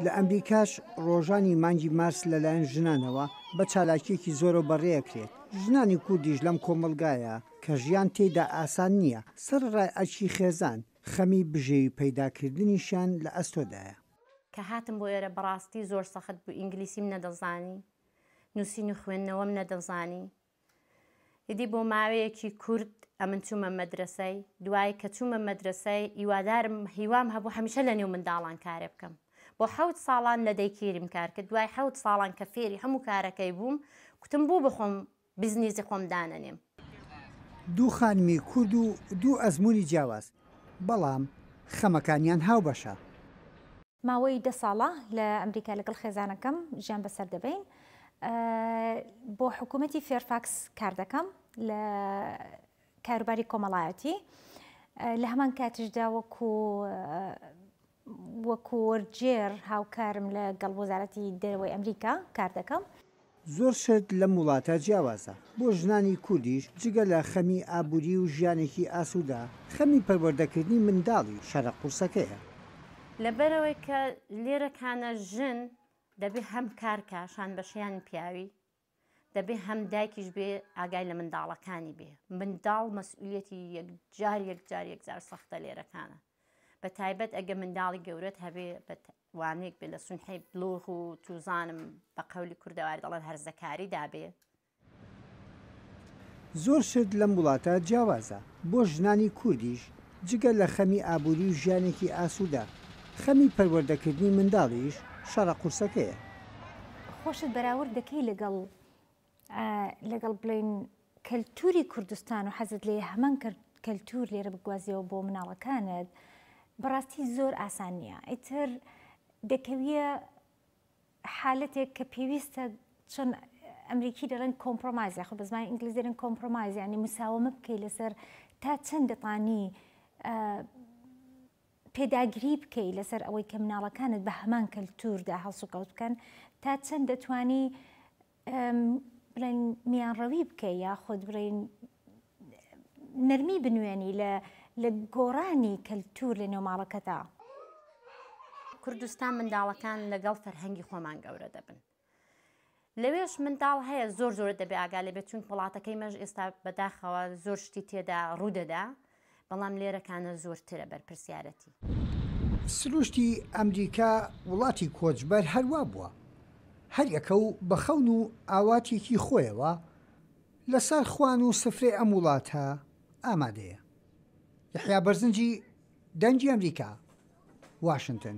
لە ئەمریکاش ڕۆژانی مانگی مارس لەلایەن ژنانەوە بە چالاکیەکی زۆرە بەڕێەکرێت. ژنانی کوردیش لەم کۆمەلگایە کە ژیان تێیدا ئاسان نییە، سەرڕای ئەچی خێزان خەمی بژێوی پەیداکردنیشان لە ئەستۆدایە. کە هاتم بۆ ئێرە بەڕاستی زۆر سەخت بوو، ئینگلیسیم نەدەزانی، نووسین و خوێندنەوەم نەدەزانی. هیدی بۆ ماوەیەکی کورد ئەمن چوومە مەدرسەی، دوای کە چوومە مەدرسەی هیوادارم هیوام هەبوو هەمیشە لە نێو منداڵان کارێ بکەم. بۆ 7 ساڵان لە دەیکێریم کار کرد، دوای 7 ساڵان کە فێری هەموو کارەکەی بووم، کوتم بوو بخۆم بیزنیسی خۆم دانەنێم. دوو خانمی کورد و دوو ئەزمموی جیاواز، بەڵام خەمەکانیان هاو بەشە. ماوەی 10 ساڵە لە ئەمریکا لەگەڵ خێزانەکەم ژیان بەسەر دەبین. بۆ حکوومەتی فێرفاکس کار دەکەم لە کاروباری کۆمەڵایەتی. لە هەمان کاتیشدا وەکو وەرجێر هاوکارم لەگەڵ وەزارەتی دەرەوەی ئەمریکا کار دەکەم. زۆر شت لە وڵاتە جیاوازە. بۆ ژنانی کوردیش جگە لە خەمی ئابووری و ژیانێکی ئاسوودا، خەمی پەروەردەکردنی منداڵی شەرە قورسەکەیە. لەبەرەوەی کە لێرەکانە ژن دەبێ هەم کارکاشان بەشیان پیاوی، دەبێ هەم دایکیش بێ ئاگای لە منداڵەکانی بێ. منداڵ مەسئولیەتی یەکجار سەختە لێرەکانە، بە تایبەت ئەگە منداڵی گەورەت هەبێ بە وانێک بێ لە سونحی بلوغ و تووزانم بە قەولی کوردەواری دەڵێن هەرزەکاری دابێ. زۆر شت لەم وڵاتە جیاوازە. بۆ ژنانی کوردیش جگە لە خەمی ئابووری و ژیانێکی ئاسوودا، خەمی پەروەردەکردنی منداڵیش شەڕە قورسەکەیە. خۆشت بەراورد دەکەی لەگەڵ بڵێن کەلتوری کوردستان و حەزت لێ هەمان کەلتور لێرە بگوازیەوە بۆ مناڵەکانت، بەڕاستی زۆر ئاسان نییە. ئیتر دەکەویە حالەتێک کە پێویستە، چۆن ئەمریکی دەڵێن کۆمپڕۆمایز، یاخود بە زمانی ئینگلیزی دەڵێن کۆمپڕۆمایز، یعنی مساومە بکەی لەسەر تا چەند دەتوانی پێداگیری بکەی لەسەر ئەوەی کە مناڵەکانت بە هەمان کەلتوردا هەڵسو کەوت بکەن، تا چەند دەتوانی بڵێن میانڕەوی بکەی، یاخود بڵێن نەرمی بنوێنی لە گۆڕانی کەلتور لە نێوماڵەکەدا. کوردستان منداڵەکان لەگەڵ فەرهەنگی خۆمان گەورە دەبن. لەوێش منداڵ هەیە زۆر دەبێ ئاگا لێبێت، چون وڵاتەکەی مەژ ئێستا بەداخەوە زۆر شتی تێدا ڕوودەدا، بەڵام لێرەکانە زۆرترە بەرپرسیارەتی. سروشتی ئەمریکا وڵاتی کۆچبەر هەروە بووە، هەر یەکە و بە خەون و ئاواتێکی خۆیەوە لەسەر خوان و سفرەی ئەم وڵاتە ئامادەیە. یحیا بەرزنجی، دەنگی ئەمریکا، واشنگتن.